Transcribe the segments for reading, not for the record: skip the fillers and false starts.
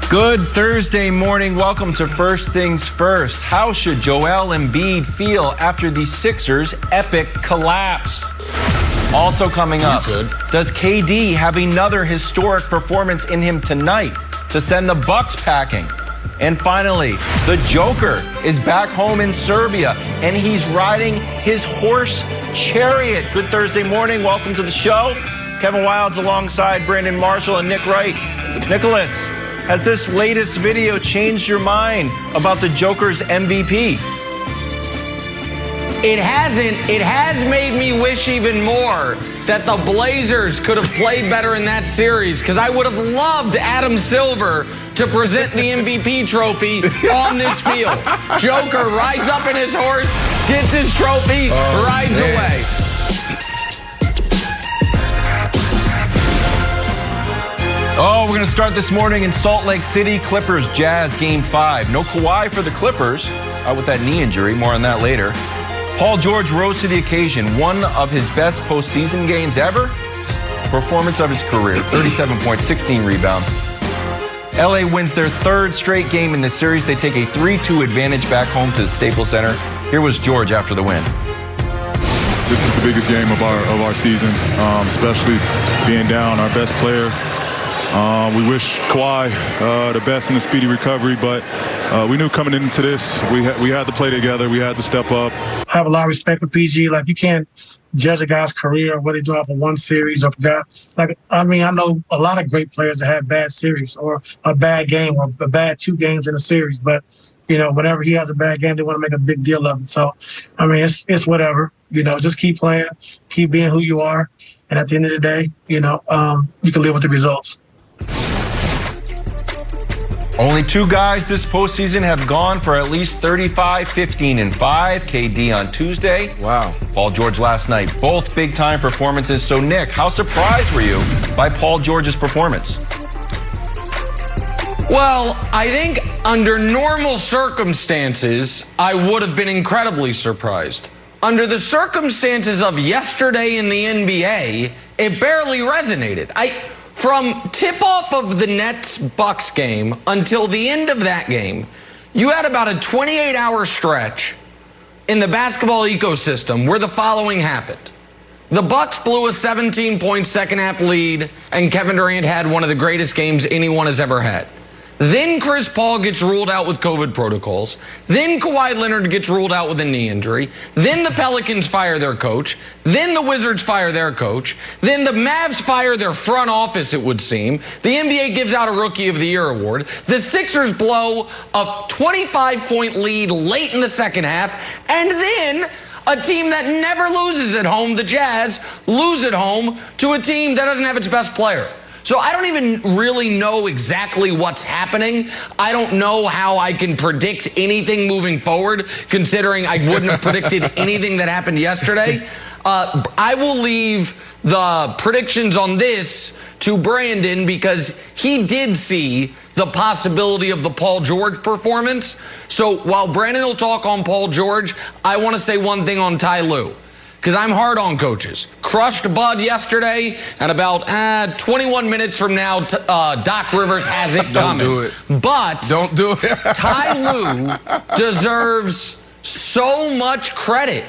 Good Thursday morning. Welcome to First Things First. How should Joel Embiid feel after the Sixers' epic collapse? Also coming up, does KD have another historic performance in him tonight to send the Bucks packing? And finally, the Joker is back home in Serbia, and he's riding his horse chariot. Good Thursday morning. Welcome to the show. Kevin Wildes alongside Brandon Marshall and Nick Wright. Nicholas, has this latest video changed your mind about the Joker's MVP? It hasn't. It has made me wish even more that the Blazers could have played better in that series, because I would have loved Adam Silver to present the MVP trophy on this field. Joker rides up in his horse, gets his trophy, rides away. Oh, we're going to start this morning in Salt Lake City. Clippers Jazz Game 5. No Kawhi for the Clippers, out with that knee injury. More on that later. Paul George rose to the occasion. One of his best postseason games ever. Performance of his career. 37 points, 16 rebounds. LA wins their third straight game in this series. They take a 3-2 advantage back home to the Staples Center. Here was George after the win. This is the biggest game of our season, especially being down our best player. We wish Kawhi the best in the speedy recovery, but we knew coming into this, we had to play together. We had to step up. I have a lot of respect for PG. Like, you can't judge a guy's career, what they do off of one series or forgot. Like, I mean, I know a lot of great players that have bad series or a bad game or a bad 2 games in a series. But, you know, whenever he has a bad game, they want to make a big deal of it. So, I mean, it's whatever. You know, just keep playing, keep being who you are. And at the end of the day, you know, you can live with the results. Only 2 guys this postseason have gone for at least 35, 15, and 5. KD on Tuesday. Wow. Paul George last night. Both big-time performances. So, Nick, how surprised were you by Paul George's performance? Well, I think under normal circumstances, I would have been incredibly surprised. Under the circumstances of yesterday in the NBA, it barely resonated. From tip-off of the Nets-Bucks game until the end of that game, you had about a 28-hour stretch in the basketball ecosystem where the following happened. The Bucks blew a 17-point second-half lead, and Kevin Durant had one of the greatest games anyone has ever had. Then Chris Paul gets ruled out with COVID protocols. Then Kawhi Leonard gets ruled out with a knee injury. Then the Pelicans fire their coach. Then the Wizards fire their coach. Then the Mavs fire their front office, it would seem. The NBA gives out a Rookie of the Year award. The Sixers blow a 25-point lead late in the second half. And then a team that never loses at home, the Jazz, lose at home to a team that doesn't have its best player. So I don't even really know exactly what's happening. I don't know how I can predict anything moving forward, considering I wouldn't have predicted anything that happened yesterday. I will leave the predictions on this to Brandon, because he did see the possibility of the Paul George performance. So while Brandon will talk on Paul George, I want to say one thing on Ty Lue, because I'm hard on coaches. Crushed Bud yesterday, and about 21 minutes from now, Doc Rivers has it coming. Don't do it. But don't do it. Ty Lue deserves so much credit.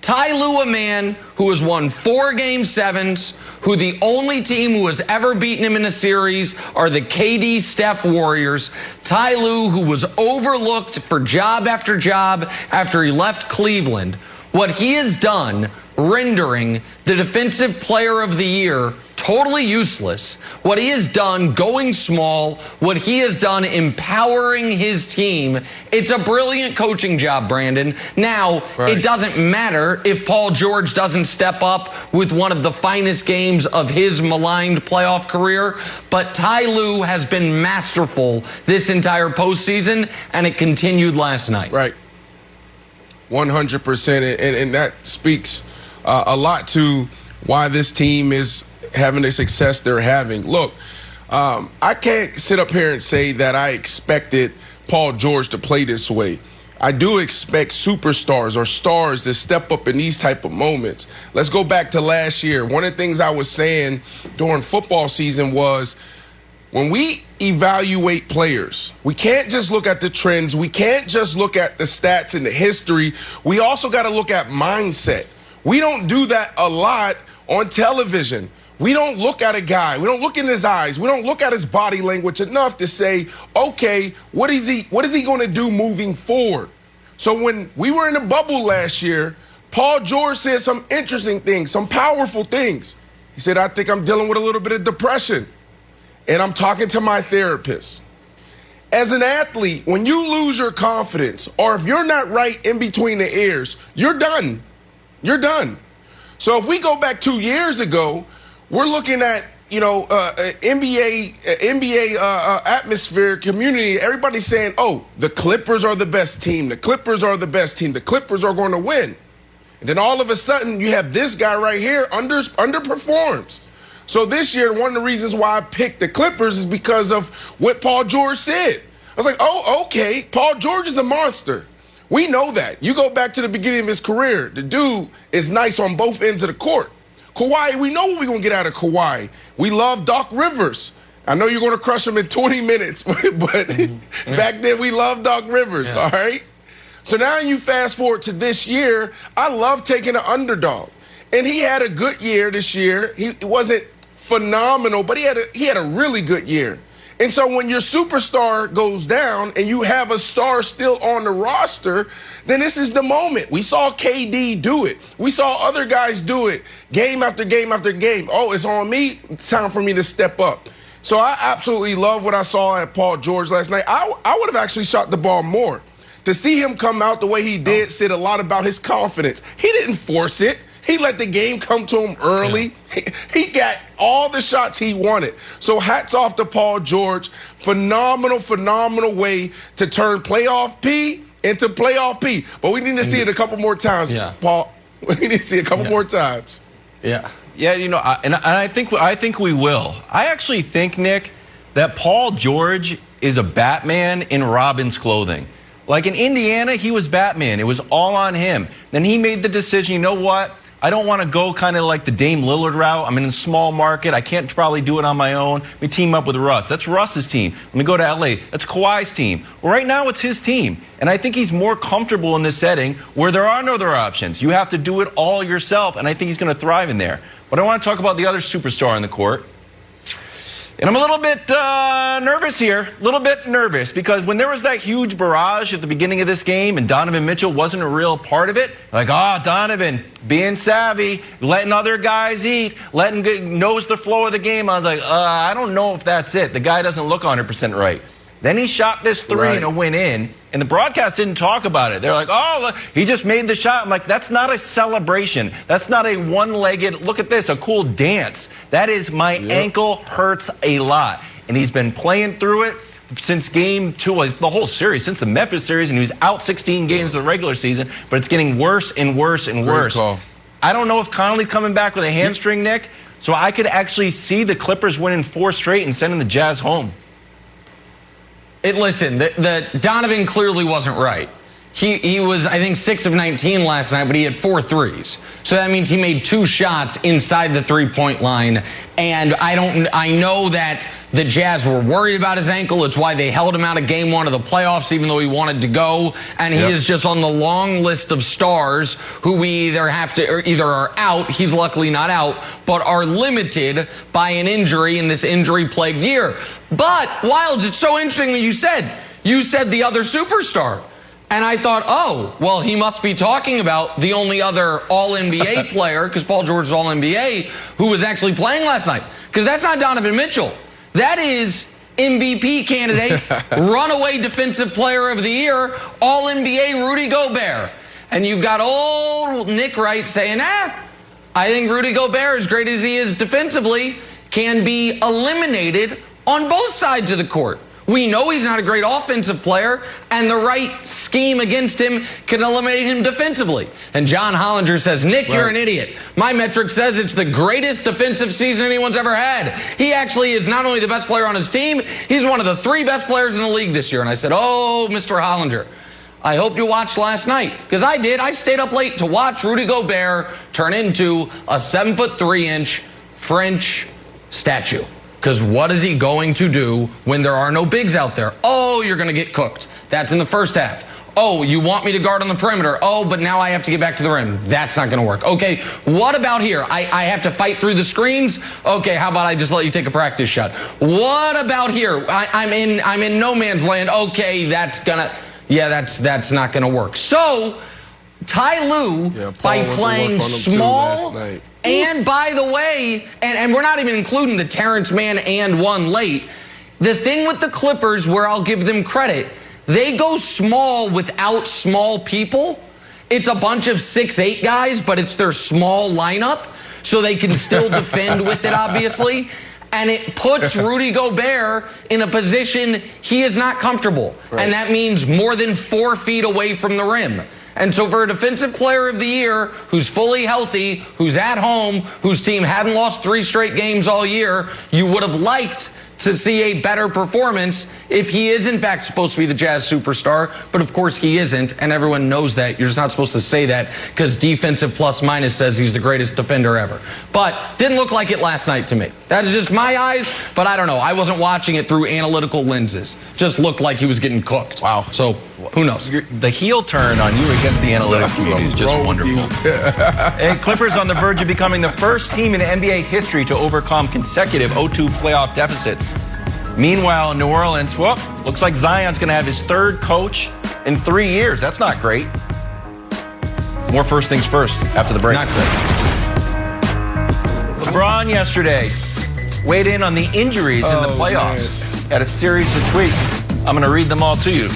Ty Lue, a man who has won 4 Game 7s, who the only team who has ever beaten him in a series are the KD Steph Warriors. Ty Lue, who was overlooked for job after job after he left Cleveland. What he has done, rendering the Defensive Player of the Year totally useless. What he has done going small, what he has done empowering his team. It's a brilliant coaching job, Brandon. Now, It doesn't matter if Paul George doesn't step up with one of the finest games of his maligned playoff career, but Ty Lue has been masterful this entire postseason, and it continued last night. Right. 100%, and that speaks a lot to why this team is having the success they're having. Look, I can't sit up here and say that I expected Paul George to play this way. I do expect superstars or stars to step up in these type of moments. Let's go back to last year. One of the things I was saying during football season was when we evaluate players, we can't just look at the trends. We can't just look at the stats and the history. We also got to look at mindset. We don't do that a lot on television. We don't look at a guy. We don't look in his eyes. We don't look at his body language enough to say, okay, what is he going to do moving forward? So when we were in the bubble last year, Paul George said some interesting things, some powerful things. He said, I think I'm dealing with a little bit of depression, and I'm talking to my therapist. As an athlete, when you lose your confidence, or if you're not right in between the ears, you're done. You're done. So if we go back 2 years ago, we're looking at, NBA atmosphere, community. Everybody's saying, oh, the Clippers are the best team. The Clippers are the best team. The Clippers are going to win. And then all of a sudden, you have this guy right here underperforms. So this year, one of the reasons why I picked the Clippers is because of what Paul George said. I was like, oh, okay, Paul George is a monster. We know that. You go back to the beginning of his career, the dude is nice on both ends of the court. Kawhi, we know what we're going to get out of Kawhi. We love Doc Rivers. I know you're going to crush him in 20 minutes, but back then we loved Doc Rivers, all right? So now you fast forward to this year, I love taking an underdog. And he had a good year this year. He wasn't phenomenal, but he had a really good year. And so when your superstar goes down and you have a star still on the roster, then this is the moment. We saw KD do it. We saw other guys do it game after game after game. Oh, it's on me. It's time for me to step up. So I absolutely love what I saw at Paul George last night. I would have actually shot the ball more. To see him come out the way he did said a lot about his confidence. He didn't force it. He let the game come to him early. Yeah. He got all the shots he wanted. So hats off to Paul George. Phenomenal way to turn playoff P into playoff P. But we need to see it a couple more times, Paul. We need to see it a couple more times. Yeah, and I think we will. I actually think, Nick, that Paul George is a Batman in Robin's clothing. Like in Indiana, he was Batman. It was all on him. Then he made the decision, you know what? I don't want to go kind of like the Dame Lillard route. I'm in a small market. I can't probably do it on my own. Let me team up with Russ. That's Russ's team. Let me go to LA. That's Kawhi's team. Well, right now it's his team. And I think he's more comfortable in this setting where there are no other options. You have to do it all yourself, and I think he's going to thrive in there. But I want to talk about the other superstar on the court. And I'm a little bit nervous here, because when there was that huge barrage at the beginning of this game and Donovan Mitchell wasn't a real part of it, like, Donovan, being savvy, letting other guys eat, knows the flow of the game. I was like, I don't know if that's it. The guy doesn't look 100% right. Then he shot this three and it went in, and the broadcast didn't talk about it. They're like, oh, look, he just made the shot. I'm like, that's not a celebration. That's not a one-legged, look at this, a cool dance. That is my ankle hurts a lot. And he's been playing through it since game 2, the whole series, since the Memphis series, and he was out 16 games of the regular season, but it's getting worse and worse and worse. I don't know if Conley's coming back with a hamstring, Nick, so I could actually see the Clippers winning 4 straight and sending the Jazz home. Listen, the Donovan clearly wasn't right. He was, I think, 6 of 19 last night, but he had 4 threes. So that means he made 2 shots inside the three-point line. And I know that the Jazz were worried about his ankle. It's why they held him out of game 1 of the playoffs, even though he wanted to go. And he is just on the long list of stars who we either are out, he's luckily not out, but are limited by an injury in this injury-plagued year. But, Wilds, it's so interesting that you said the other superstar. And I thought, oh, well, he must be talking about the only other All-NBA player, because Paul George is All-NBA, who was actually playing last night. Because that's not Donovan Mitchell. That is MVP candidate, runaway defensive player of the year, All-NBA Rudy Gobert. And you've got old Nick Wright saying, I think Rudy Gobert, as great as he is defensively, can be eliminated on both sides of the court. We know he's not a great offensive player, and the right scheme against him can eliminate him defensively. And John Hollinger says, Nick, you're an idiot. My metric says it's the greatest defensive season anyone's ever had. He actually is not only the best player on his team, he's one of the 3 best players in the league this year. And I said, oh, Mr. Hollinger, I hope you watched last night. Because I did. I stayed up late to watch Rudy Gobert turn into a 7'3" French statue. Because what is he going to do when there are no bigs out there? Oh, you're going to get cooked. That's in the first half. Oh, you want me to guard on the perimeter? Oh, but now I have to get back to the rim. That's not going to work. Okay, what about here? I have to fight through the screens? Okay, how about I just let you take a practice shot? What about here? I'm in no man's land. Okay, that's not going to work. So, Ty Lue, by playing small, and by the way, and we're not even including the Terrence Mann and one late, the thing with the Clippers where I'll give them credit, they go small without small people. It's a bunch of 6'8" guys, but it's their small lineup, so they can still defend with it, obviously. And it puts Rudy Gobert in a position he is not comfortable. Right. And that means more than 4 feet away from the rim. And so for a defensive player of the year who's fully healthy, who's at home, whose team hadn't lost 3 straight games all year, you would have liked to see a better performance if he is in fact supposed to be the Jazz superstar, but of course he isn't, and everyone knows that. You're just not supposed to say that because defensive plus minus says he's the greatest defender ever. But didn't look like it last night to me. That is just my eyes, but I don't know. I wasn't watching it through analytical lenses. Just looked like he was getting cooked. Wow. So who knows? The heel turn on you against the analytics community is just wonderful. And Clippers on the verge of becoming the first team in NBA history to overcome consecutive 0-2 playoff deficits. Meanwhile, in New Orleans, well, looks like Zion's going to have his 3rd coach in 3 years. That's not great. More first things first after the break. Not great. LeBron yesterday weighed in on the injuries in the playoffs. Had a series of tweets. I'm going to read them all to you.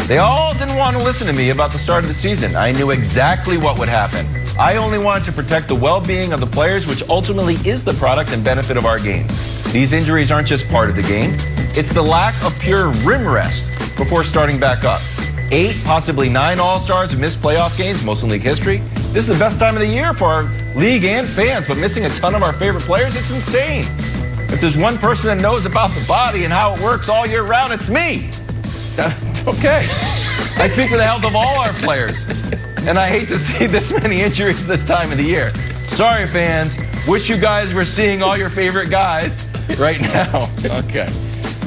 They all didn't want to listen to me about the start of the season. I knew exactly what would happen. I only wanted to protect the well-being of the players, which ultimately is the product and benefit of our game. These injuries aren't just part of the game. It's the lack of pure rim rest before starting back up. 8, possibly 9 All-Stars have missed playoff games, most in league history. This is the best time of the year for our league and fans, but missing a ton of our favorite players, it's insane. If there's one person that knows about the body and how it works all year round, it's me. Okay. I speak for the health of all our players. And I hate to see this many injuries this time of the year. Sorry, fans. Wish you guys were seeing all your favorite guys right now. Okay.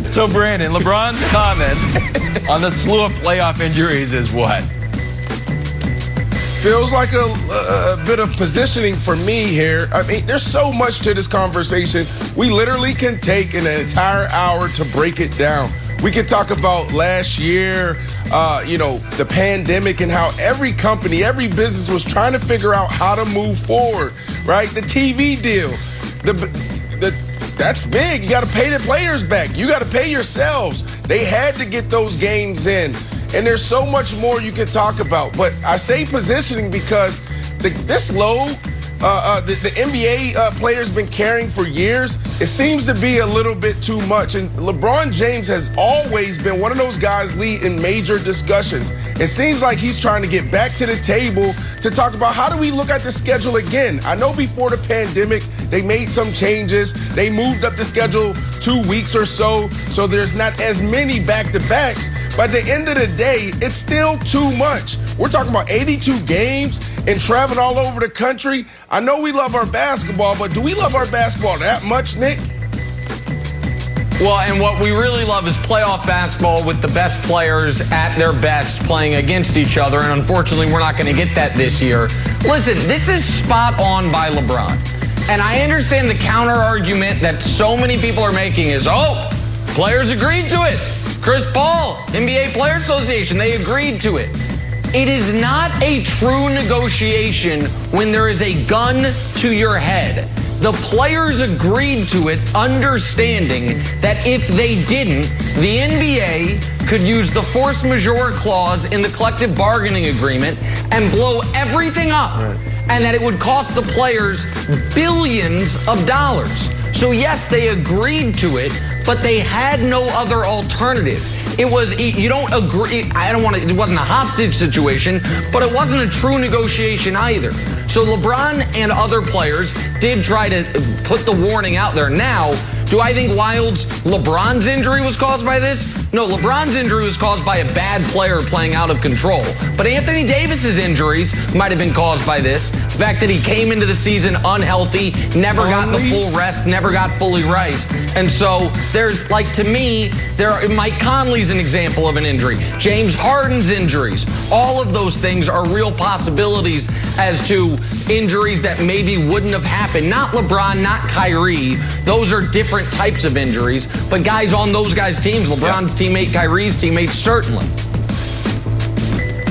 So, Brandon, LeBron's comments on the slew of playoff injuries is what? Feels like a bit of positioning for me here. I mean, there's so much to this conversation. We literally can take an entire hour to break it down. We could talk about last year, the pandemic and how every company, every business was trying to figure out how to move forward, right? The TV deal, that's big. You got to pay the players back. You got to pay yourselves. They had to get those games in. And there's so much more you can talk about. But I say positioning because this load, the NBA players been carrying for years, it seems to be a little bit too much. And LeBron James has always been one of those guys leading major discussions. It seems like he's trying to get back to the table to talk about how do we look at the schedule again. I know before the pandemic, they made some changes. They moved up the schedule 2 weeks or so there's not as many back-to-backs. But at the end of the day, it's still too much. We're talking about 82 games and traveling all over the country. I know we love our basketball, but do we love our basketball that much, Nick? Well, and what we really love is playoff basketball with the best players at their best playing against each other, and unfortunately, we're not going to get that this year. Listen, this is spot on by LeBron. And I understand the counter argument that so many people are making is, players agreed to it. Chris Paul, NBA Players Association, they agreed to it. It is not a true negotiation when there is a gun to your head. The players agreed to it, understanding that if they didn't, the NBA could use the force majeure clause in the collective bargaining agreement and blow everything up, and that it would cost the players billions of dollars. So yes, they agreed to it, but they had no other alternative. It was, you don't agree, it wasn't a hostage situation, but it wasn't a true negotiation either. So LeBron and other players did try to put the warning out there. Now, Do I think LeBron's injury was caused by this? No, LeBron's injury was caused by a bad player playing out of control. But Anthony Davis's injuries might have been caused by this. The fact that he came into the season unhealthy, never got the full rest, never got fully right. And so there's, like, to me, Mike Conley's an example of an injury. James Harden's injuries. All of those things are real possibilities as to injuries that maybe wouldn't have happened. Not LeBron, not Kyrie. Those are different types of injuries. But guys on those guys' teams, LeBron's teammate, Kyrie's teammate, certainly.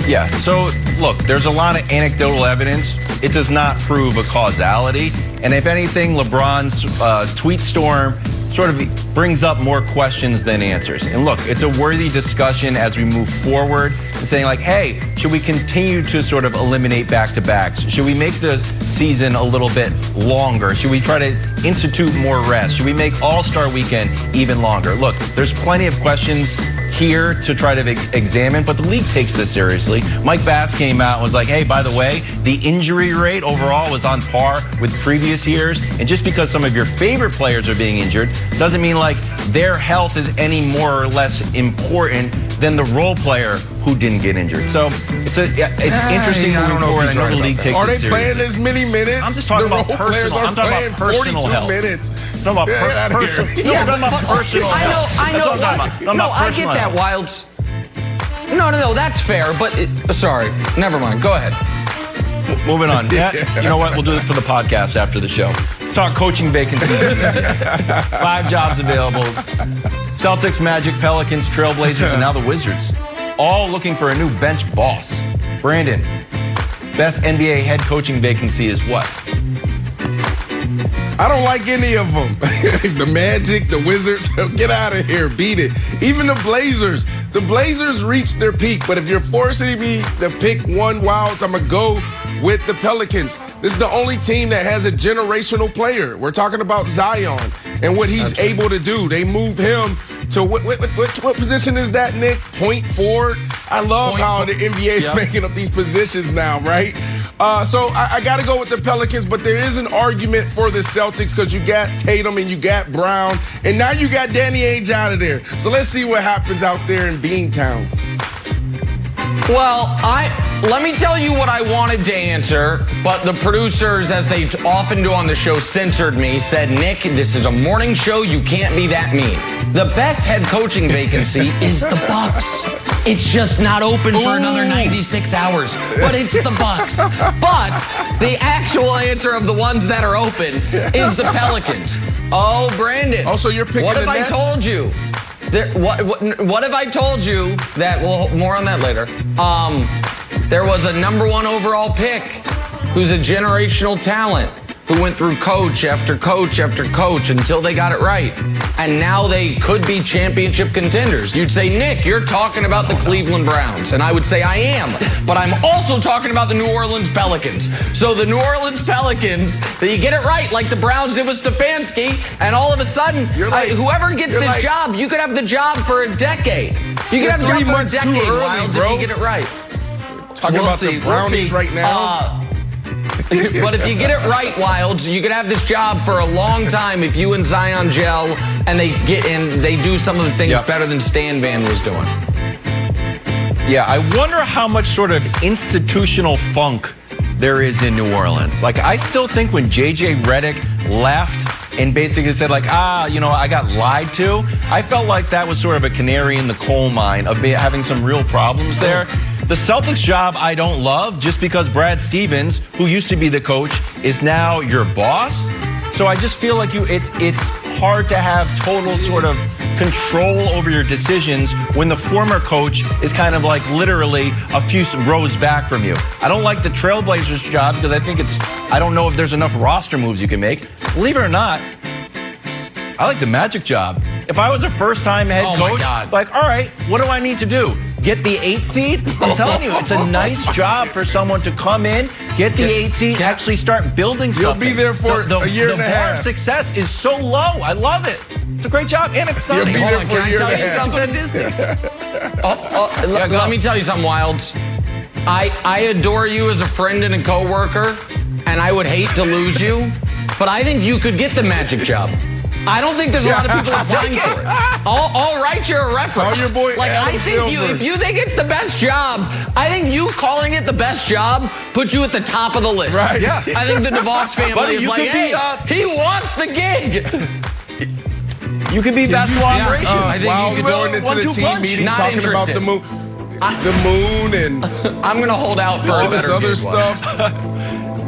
Yeah, so look, there's a lot of anecdotal evidence. It does not prove a causality. And if anything, LeBron's tweet storm sort of brings up more questions than answers. And look, it's a worthy discussion as we move forward, saying like, hey, should we continue to sort of eliminate back-to-backs? Should we make the season a little bit longer? Should we try to institute more rest? Should we make All-Star Weekend even longer? Look, there's plenty of questions here to try to examine, but the league takes this seriously. Mike Bass came out and was like, hey, by the way, the injury rate overall was on par with previous years, and just because some of your favorite players are being injured doesn't mean like their health is any more or less important than the role player who didn't get injured. So it's interesting moving forward. I know the league takes it seriously. Are they playing as many minutes? I'm just talking about personal. I'm talking about personal health. Minutes. I'm talking about personal health. I know. No, I get that, Wilds. No, that's fair. But sorry, never mind. Go ahead. Moving on. Yeah, you know what? We'll do it for the podcast after the show. Let's talk coaching vacancies. 5 jobs available. Celtics, Magic, Pelicans, Trailblazers, and now the Wizards. All looking for a new bench boss. Brandon, best NBA head coaching vacancy is what? I don't like any of them. The Magic, the Wizards, get out of here. Beat it. Even the Blazers. The Blazers reached their peak, but if you're forcing me to pick one, Wilds, I'm going to go with the Pelicans. This is the only team that has a generational player. We're talking about Zion and what he's able to do. They move him to what position is that, Nick? Point forward? I love how the NBA is making up these positions now, right? So I got to go with the Pelicans, but there is an argument for the Celtics because you got Tatum and you got Brown, and now you got Danny Ainge out of there. So let's see what happens out there in Beantown. Well, let me tell you what I wanted to answer, but the producers, as they often do on the show, censored me, said, Nick, this is a morning show, you can't be that mean. The best head coaching vacancy is the Bucks. It's just not open for another 96 hours, but it's the Bucks. But the actual answer of the ones that are open is the Pelicans. Oh, Brandon. Oh, so you're picking what the have Nets? I told you? What have I told you that, well, more on that later. There was a #1 overall pick who's a generational talent who went through coach after coach after coach until they got it right. And now they could be championship contenders. You'd say, Nick, you're talking about the Cleveland Browns. And I would say, I am. But I'm also talking about the New Orleans Pelicans. So the New Orleans Pelicans, that you get it right, like the Browns did with Stefanski, and all of a sudden, whoever gets this job, you could have the job for a decade. You could have the job for a decade, Wilds, if you get it right. Talking about the Brownies right now. But if you get it right, Wilds, you could have this job for a long time if you and Zion gel and they do some of the things better than Stan Van was doing. Yeah, I wonder how much sort of institutional funk there is in New Orleans. Like, I still think when J.J. Redick left and basically said, like, I got lied to, I felt like that was sort of a canary in the coal mine of having some real problems there. The Celtics job I don't love just because Brad Stevens, who used to be the coach, is now your boss. So I just feel like it's hard to have total sort of control over your decisions when the former coach is kind of like literally a few rows back from you. I don't like the Trailblazers job because I don't know if there's enough roster moves you can make. Believe it or not, I like the Magic job. If I was a first-time head coach, like, all right, what do I need to do? Get the 8th seed? I'm telling you, it's a nice job for someone to come in, get the 8th seed, actually start building something. You'll be there for a year and a half. The bar of success is so low. I love it. It's a great job, and it's sunny. You'll be there for a year and a half. Let me tell you something, Wilds. I adore you as a friend and a coworker, and I would hate to lose you, but I think you could get the Magic job. I don't think there's a lot of people applying for it. All right, you're a reference. Call your boy like Adam I think Silver. if you think it's the best job, I think you calling it the best job puts you at the top of the list. Right. Yeah. I think the DeVos family Buddy, is you like, could be, hey, he wants the gig. You can be basketball operations. I think while you could going into the 1-2 team punch. meeting, Not talking about interested. the moon and I'm going to hold out for all a this better other gig one. stuff.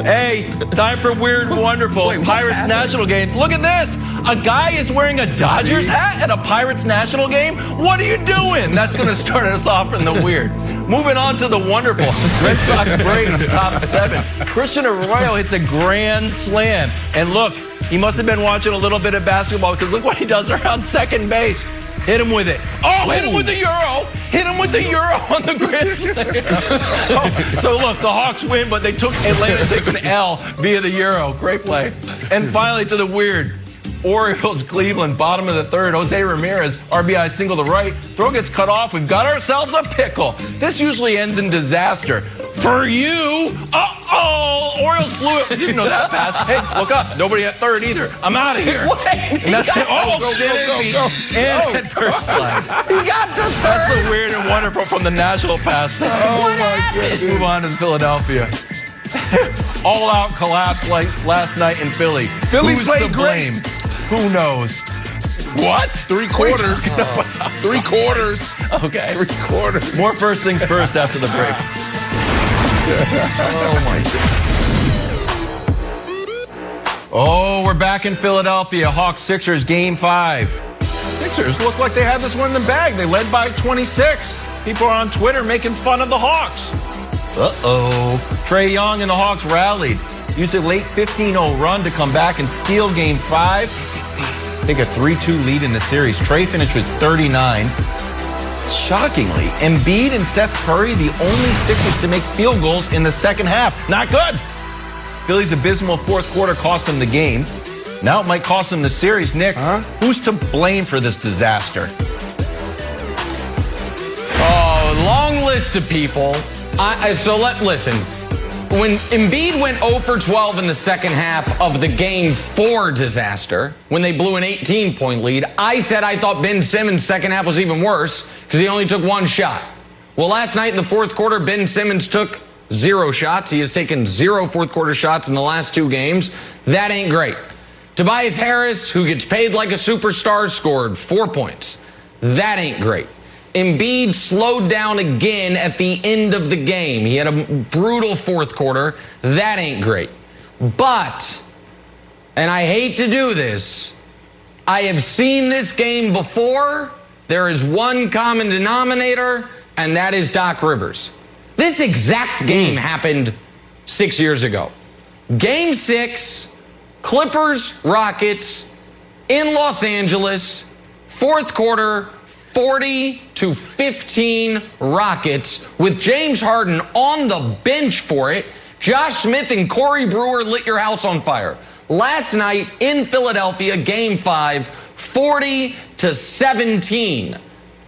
Hey, time for Weird and Wonderful. Wait, what's Pirates happening? National Games. Look at this. A guy is wearing a Dodgers hat at a Pirates National game. What are you doing? That's going to start us off in the weird. Moving on to the wonderful. Red Sox Braves top 7. Christian Arroyo hits a grand slam. And look, he must have been watching a little bit of basketball because look what he does around second base. Hit him with it. Oh, hit him with the Euro. Hit him with the Euro on the grand slam. So look, the Hawks win, but Atlanta takes an L via the Euro. Great play. And finally to the weird. Orioles, Cleveland, bottom of the third. Jose Ramirez, RBI single to right. Throw gets cut off. We've got ourselves a pickle. This usually ends in disaster. For you, Orioles blew it. Didn't know that pass. Hey, look up. Nobody at third either. I'm out of here. Wait, And that's go, and at first slide. He got to third. That's the weird and wonderful from the national pastime. Oh my Let's goodness. move on to Philadelphia. All-out collapse like last night in Philly. Philly Who's played to great. blame? Who knows? What? 3 quarters. 3 quarters. Okay. 3 quarters. More first things first after the break. Oh my God. Oh, we're back in Philadelphia. Hawks Sixers game 5. Sixers look like they had this one in the bag. They led by 26. People are on Twitter making fun of the Hawks. Uh-oh. Trae Young and the Hawks rallied. Used a late 15-0 run to come back and steal game 5. Take a 3-2 lead in the series. Trae finished with 39. Shockingly, Embiid and Seth Curry, the only Sixers to make field goals in the second half. Not good. Philly's abysmal fourth quarter cost them the game. Now it might cost them the series. Nick, who's to blame for this disaster? Oh, long list of people. Listen. When Embiid went 0 for 12 in the second half of the game 4 disaster, when they blew an 18-point lead, I said I thought Ben Simmons' second half was even worse because he only took 1 shot. Well, last night in the fourth quarter, Ben Simmons took 0 shots. He has taken 0 fourth quarter shots in the last 2 games. That ain't great. Tobias Harris, who gets paid like a superstar, scored 4 points. That ain't great. Embiid slowed down again at the end of the game. He had a brutal fourth quarter. That ain't great. But, and I hate to do this, I have seen this game before. There is one common denominator, and that is Doc Rivers. This exact game happened 6 years ago. Game 6, Clippers, Rockets, in Los Angeles, fourth quarter, 40-15 Rockets with James Harden on the bench for it. Josh Smith and Corey Brewer lit your house on fire. Last night in Philadelphia, game 5, 40-17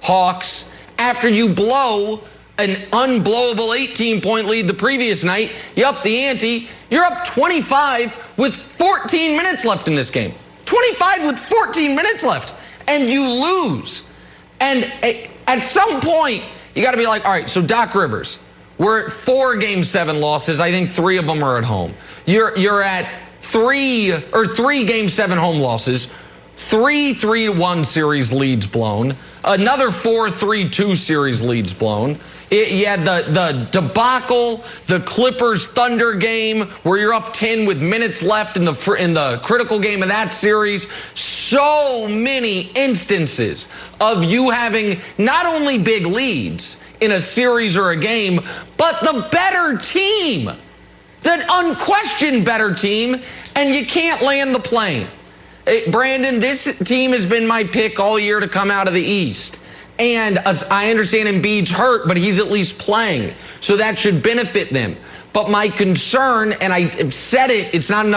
Hawks. After you blow an unblowable 18-point lead the previous night, you up the ante. You're up 25 with 14 minutes left in this game. 25 with 14 minutes left, and you lose. And at some point, you got to be like, all right, so Doc Rivers, we're at 4 Game 7 losses. I think 3 of them are at home. You're at 3 Game 7 home losses, 3 3-1 series leads blown, another 4 3-2 series leads blown. You had the debacle, the Clippers Thunder game where you're up 10 with minutes left in the critical game of that series. So many instances of you having not only big leads in a series or a game, but the better team, the unquestioned better team, and you can't land the plane. Brandon, this team has been my pick all year to come out of the East. And as I understand Embiid's hurt, but he's at least playing. So that should benefit them. But my concern, and I said it, it hadn't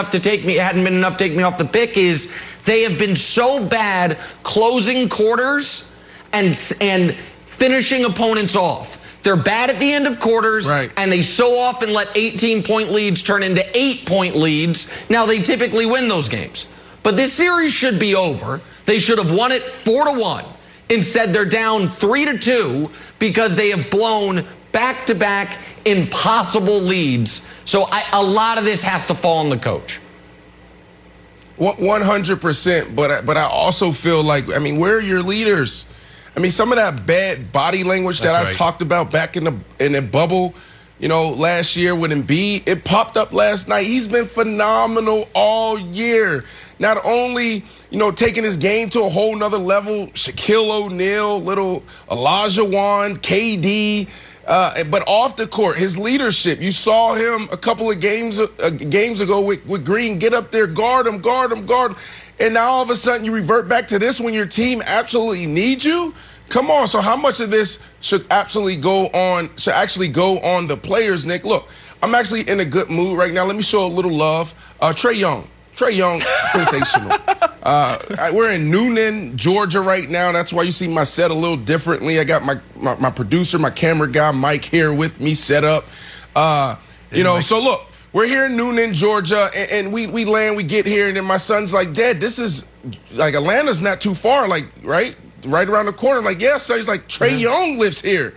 been enough to take me off the pick, is they have been so bad closing quarters and finishing opponents off. They're bad at the end of quarters, right, and they so often let 18-point leads turn into 8-point leads. Now, they typically win those games. But this series should be over. They should have won it 4-1. Instead, they're down 3-2 because they have blown back-to-back impossible leads. So a lot of this has to fall on the coach. 100%. But I also feel like, I mean, where are your leaders? I mean, some of that bad body language that I talked about back in the bubble, you know, last year with Embiid, it popped up last night. He's been phenomenal all year. Not only, you know, taking his game to a whole nother level, Shaquille O'Neal, little Olajuwon, KD, but off the court, his leadership. You saw him a couple of games ago with Green. Get up there, guard him. And now all of a sudden you revert back to this when your team absolutely needs you? Come on. So how much of this should actually go on the players, Nick? Look, I'm actually in a good mood right now. Let me show a little love. Trae Young, sensational. We're in Noonan, Georgia right now. That's why you see my set a little differently. I got my producer, my camera guy, Mike, here with me set up. So look, we're here in Noonan, Georgia, and we land, we get here, and then my son's like, Dad, this is, like, Atlanta's not too far, like, right around the corner. Like, yeah, so he's like, Trae Young lives here.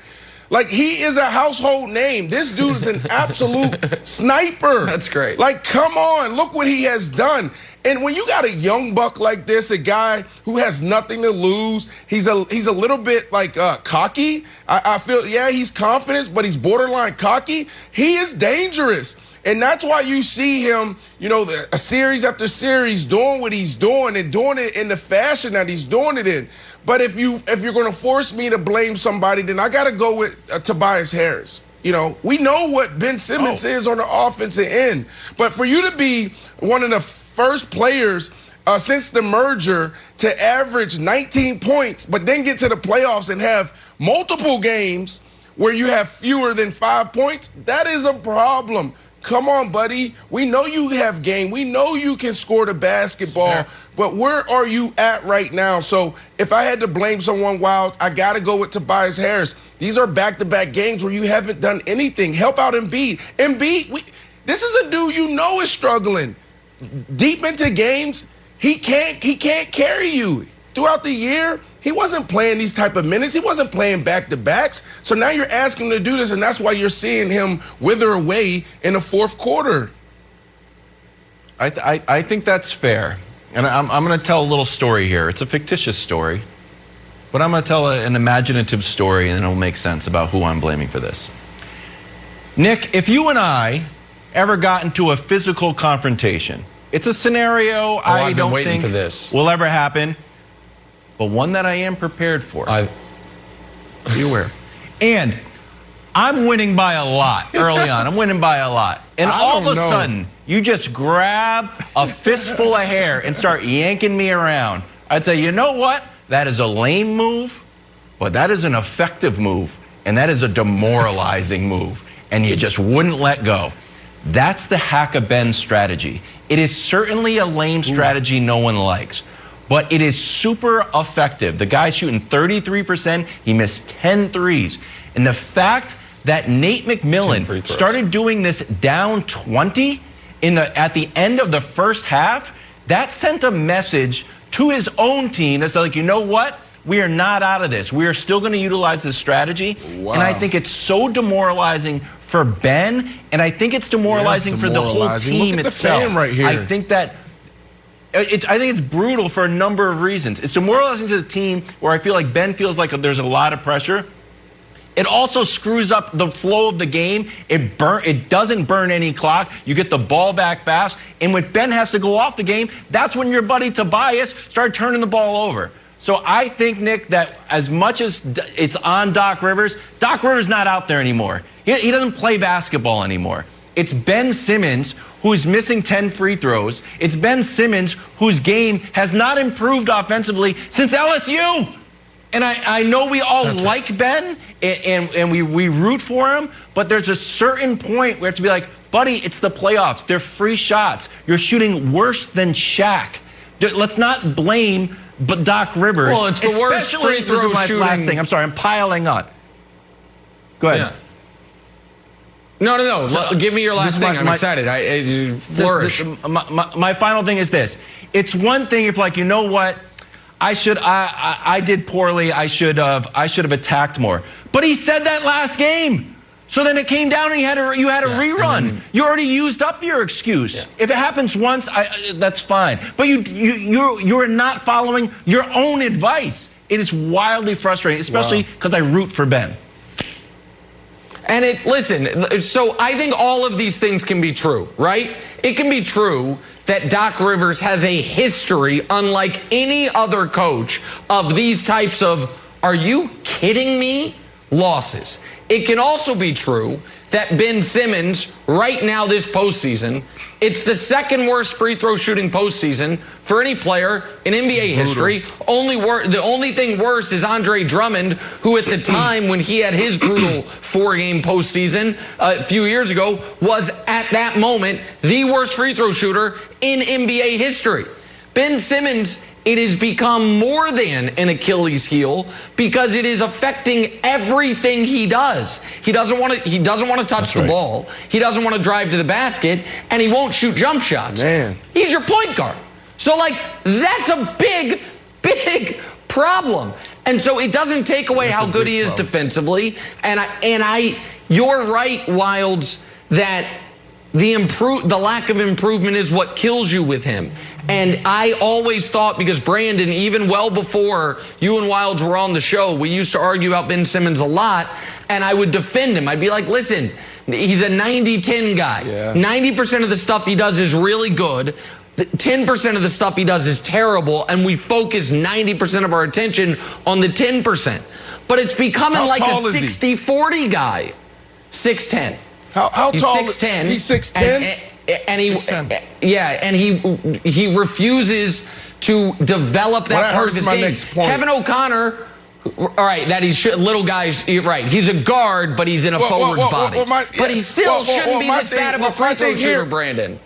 Like, he is a household name. This dude is an absolute sniper. That's great. Like, come on, look what he has done. And when you got a young buck like this, a guy who has nothing to lose, he's a little bit like cocky. I feel, yeah, he's confident, but he's borderline cocky. He is dangerous. And that's why you see him, you know, a series after series doing what he's doing and doing it in the fashion that he's doing it in. But if you're going to force me to blame somebody, then I got to go with Tobias Harris. You know, we know what Ben Simmons is on the offensive end. But for you to be one of the first players since the merger to average 19 points, but then get to the playoffs and have multiple games where you have fewer than 5 points, that is a problem. Come on, buddy. We know you have game. We know you can score the basketball. But where are you at right now? So if I had to blame someone wild, I got to go with Tobias Harris. These are back-to-back games where you haven't done anything. Help out Embiid. This is a dude you know is struggling. Deep into games, he can't carry you. Throughout the year, he wasn't playing these type of minutes. He wasn't playing back-to-backs. So now you're asking him to do this, and that's why you're seeing him wither away in the fourth quarter. I think that's fair. And I'm going to tell a little story here. It's a fictitious story, but I'm going to tell an imaginative story, and it'll make sense about who I'm blaming for this. Nick, if you and I ever got into a physical confrontation, it's a scenario I don't think will ever happen, but one that I am prepared for. Be aware. And I'm winning by a lot early on. I'm winning by a lot. And all of a sudden, you just grab a fistful of hair and start yanking me around. I'd say, you know what? That is a lame move, but that is an effective move, and that is a demoralizing move, and you just wouldn't let go. That's the hack-a-Ben strategy. It is certainly a lame strategy no one likes, but it is super effective. The guy's shooting 33%. He missed 10 threes. And the fact that Nate McMillan started doing this down 20 at the end of the first half, that sent a message to his own team that's like, you know what? We are not out of this. We are still going to utilize this strategy. Wow. And I think it's so demoralizing for Ben, and I think it's demoralizing for the whole team itself. Look at the fan right here. I think it's brutal for a number of reasons. It's demoralizing to the team where I feel like Ben feels like there's a lot of pressure. It also screws up the flow of the game. It doesn't burn any clock. You get the ball back fast. And when Ben has to go off the game, that's when your buddy Tobias started turning the ball over. So I think, Nick, that as much as it's on Doc Rivers not out there anymore. He doesn't play basketball anymore. It's Ben Simmons who's missing 10 free throws. It's Ben Simmons whose game has not improved offensively since LSU. And I know we all like Ben and we root for him, but there's a certain point where to be like, buddy, it's the playoffs. They're free shots. You're shooting worse than Shaq. Let's not blame Doc Rivers. Well, it's the worst free throw shooting. This is my last thing. I'm sorry, I'm piling on. Go ahead. Yeah. No. Give me your last thing. I'm excited. I flourish. My final thing is this. It's one thing if, like, you know what? I did poorly. I should have attacked more. But he said that last game. So then it came down and you had a rerun. You already used up your excuse. Yeah. If it happens once, that's fine. But you're not following your own advice. It is wildly frustrating, especially because I root for Ben. And listen, so I think all of these things can be true, right? It can be true that Doc Rivers has a history, unlike any other coach, of these types of, are you kidding me, losses. It can also be true that Ben Simmons, right now this postseason, it's the second worst free throw shooting postseason for any player in NBA history. The only thing worse is Andre Drummond, who at the time when he had his brutal 4-game postseason a few years ago was at that moment the worst free throw shooter in NBA history. Ben Simmons, it has become more than an Achilles heel because it is affecting everything he does. He doesn't want to touch the ball. He doesn't want to drive to the basket, and he won't shoot jump shots. Man. He's your point guard. So, like, that's a big, big problem. And so it doesn't take away how good he is defensively. And you're right, Wilds, that the lack of improvement is what kills you with him. And I always thought, because Brandon, even well before you and Wilds were on the show, we used to argue about Ben Simmons a lot, and I would defend him. I'd be like, listen, he's a 90-10 guy. Yeah. 90% of the stuff he does is really good. 10% of the stuff he does is terrible, and we focus 90% of our attention on the 10%. But it's becoming like a 60-40 guy. 6'10". How he's tall? 6'10". He's 6'10". And he refuses to develop that part of his game. Next point. Kevin O'Connor, all right, that he's little guys, right? He's a guard, but he's in a forward's body. But he still shouldn't be this bad of a free throw shooter, Brandon.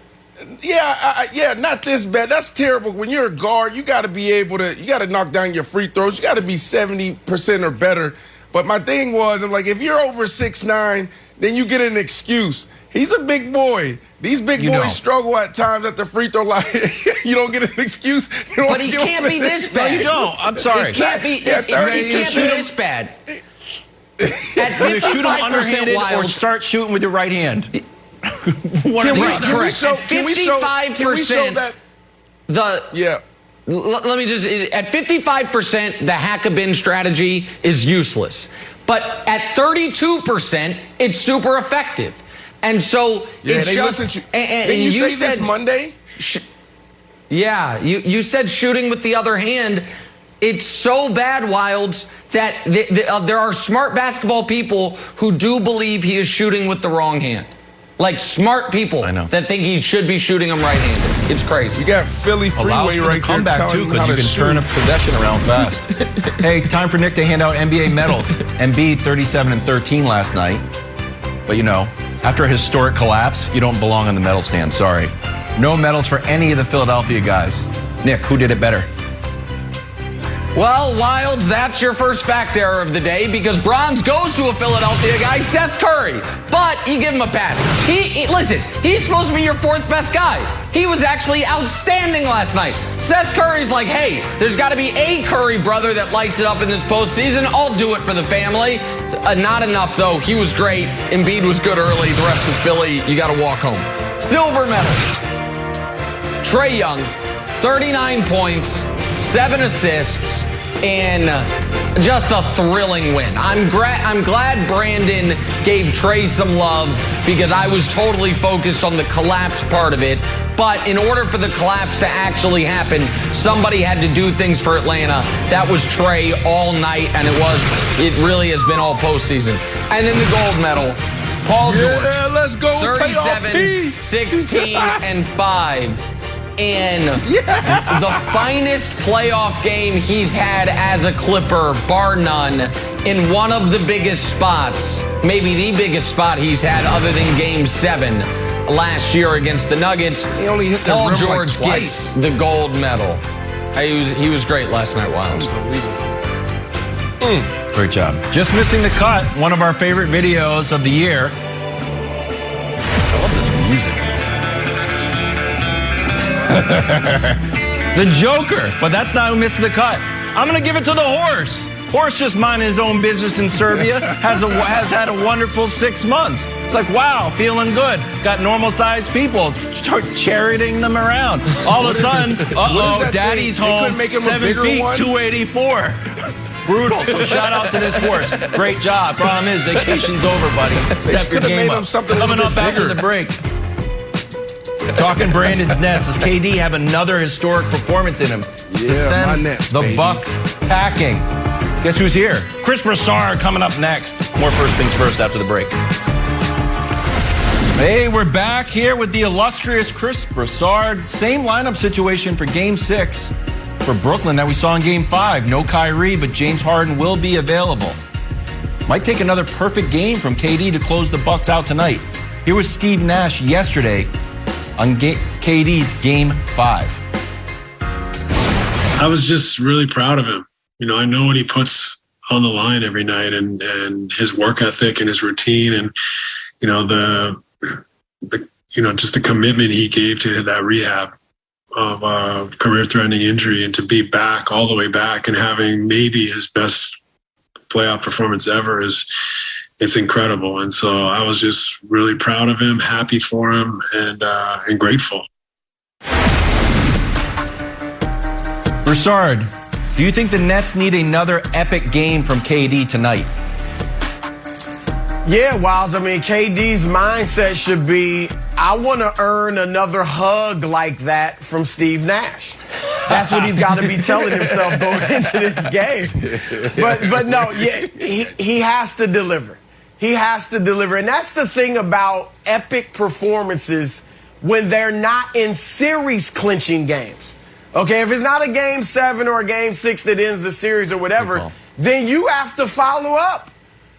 Yeah, not this bad. That's terrible. When you're a guard, you got to be able to. You got to knock down your free throws. You got to be 70% or better. But my thing was, I'm like, if you're over 6'9", then you get an excuse. He's a big boy. These big boys struggle at times at the free throw line. You don't get an excuse. But he can't be this bad. No, you don't. I'm sorry. He can't be this bad. Either shoot him underhanded or start shooting with your right hand. Can we show that? Let me just, at 55%, the hack-a-bin strategy is useless. But at 32%, it's super effective. And so it's just... And you say this Monday? You said shooting with the other hand. It's so bad, Wilds, that there are smart basketball people who do believe he is shooting with the wrong hand. Like smart people that think he should be shooting them right-handed. It's crazy. You got Philly Freeway right there telling him how to shoot. Turn a possession around fast. Hey, time for Nick to hand out NBA medals. Embiid 37 and 13 last night. But after a historic collapse, you don't belong on the medal stand. Sorry. No medals for any of the Philadelphia guys. Nick, who did it better? Well, Wilds, that's your first fact error of the day because bronze goes to a Philadelphia guy, Seth Curry. But you give him a pass. Listen, he's supposed to be your fourth best guy. He was actually outstanding last night. Seth Curry's like, hey, there's got to be a Curry brother that lights it up in this postseason. I'll do it for the family. Not enough, though. He was great. Embiid was good early. The rest of Philly, you got to walk home. Silver medal. Trae Young, 39 points. 7 assists, and just a thrilling win. I'm glad Brandon gave Trae some love because I was totally focused on the collapse part of it. But in order for the collapse to actually happen, somebody had to do things for Atlanta. That was Trae all night, and it really has been all postseason. And then the gold medal, Paul George. Let's go. 37, 16, and 5. And the finest playoff game he's had as a Clipper, bar none, in one of the biggest spots, maybe the biggest spot he's had other than Game 7 last year against the Nuggets. He only hit the Paul rim George like twice. gets the gold medal. He was great last night, Wilds. Great job. Just missing the cut, one of our favorite videos of the year. music. The Joker, but that's not who missed the cut. I'm going to give it to the horse. Horse just minding his own business in Serbia, has had a wonderful 6 months. It's like, wow, feeling good. Got normal-sized people charioting them around. All of a sudden, daddy's home, 7 feet, 284. Brutal. So shout out to this horse. Great job. Problem is, vacation's over, buddy. Step your game up. Coming up after the break. Talking Brandon's Nets. Does KD have another historic performance in him to send the Bucks packing? Guess who's here? Chris Broussard coming up next. More First Things First after the break. Hey, we're back here with the illustrious Chris Broussard. Same lineup situation for Game 6 for Brooklyn that we saw in Game 5. No Kyrie, but James Harden will be available. Might take another perfect game from KD to close the Bucks out tonight. Here was Steve Nash yesterday on KD's Game 5. I was just really proud of him. You know, I know what he puts on the line every night, and his work ethic and his routine, and you know just the commitment he gave to that rehab of a career-threatening injury, and to be back all the way back and having maybe his best playoff performance ever it's incredible. And so I was just really proud of him, happy for him, and grateful. Broussard, do you think the Nets need another epic game from KD tonight? Yeah, Wiles. I mean, KD's mindset should be, I want to earn another hug like that from Steve Nash. That's what he's got to be telling himself going into this game. But no, yeah, he has to deliver. He has to deliver. And that's the thing about epic performances when they're not in series-clinching games. Okay, if it's not a Game 7 or a Game 6 that ends the series or whatever, then you have to follow up.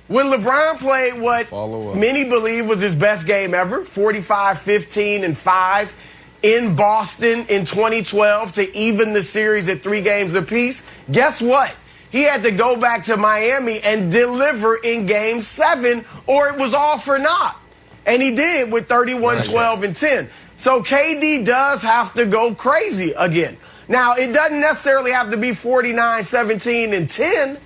When LeBron played what many believe was his best game ever, 45, 15, and 5, in Boston in 2012 to even the series at 3 games apiece, guess what? He had to go back to Miami and deliver in Game 7, or it was all for naught. And he did with 31, 12, and 10. So KD does have to go crazy again. Now, it doesn't necessarily have to be 49, 17, and 10,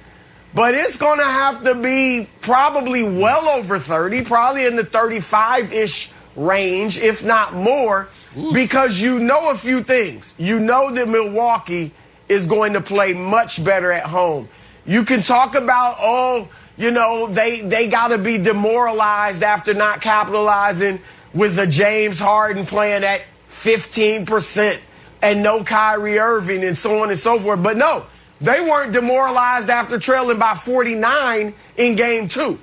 but it's going to have to be probably well over 30, probably in the 35-ish range, if not more, because you know a few things. You know that Milwaukee is going to play much better at home. You can talk about, they got to be demoralized after not capitalizing with a James Harden playing at 15% and no Kyrie Irving and so on and so forth. But no, they weren't demoralized after trailing by 49 in Game 2.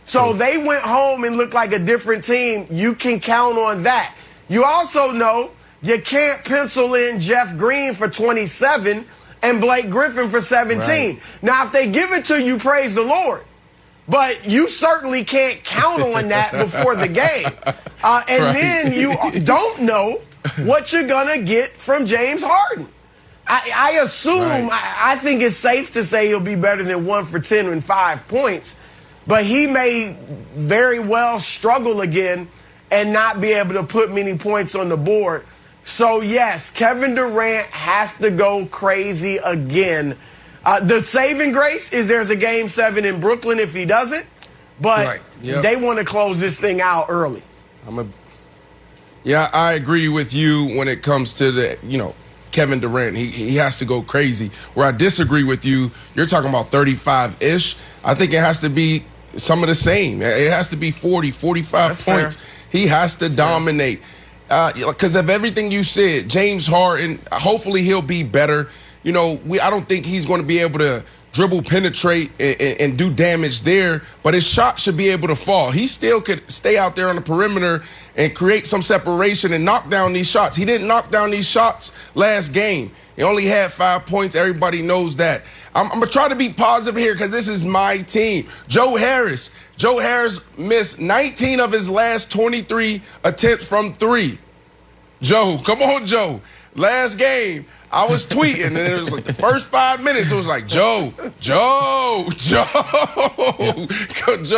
So they went home and looked like a different team. You can count on that. You also know you can't pencil in Jeff Green for 27 and Blake Griffin for 17. Right. Now, if they give it to you, praise the Lord. But you certainly can't count on that before the game. Then you don't know what you're going to get from James Harden. I assume, I think it's safe to say he'll be better than 1 for 10 and 5 points. But he may very well struggle again and not be able to put many points on the board. So, yes, Kevin Durant has to go crazy again. The saving grace is there's a Game 7 in Brooklyn if he doesn't. But they want to close this thing out early. I agree with you when it comes to the, Kevin Durant. He has to go crazy. Where I disagree with you, you're talking about 35-ish. I think it has to be some of the same. It has to be 40, 45 That's points. Fair. He has to dominate. Because of everything you said, James Harden, hopefully he'll be better. I don't think he's going to be able to dribble, penetrate, and do damage there, but his shot should be able to fall. He still could stay out there on the perimeter and create some separation and knock down these shots. He didn't knock down these shots last game. He only had 5 points. Everybody knows that. I'm going to try to be positive here because this is my team. Joe Harris missed 19 of his last 23 attempts from 3. Joe, come on, Joe. Last game, I was tweeting, and it was like the first 5 minutes, it was like, Joe,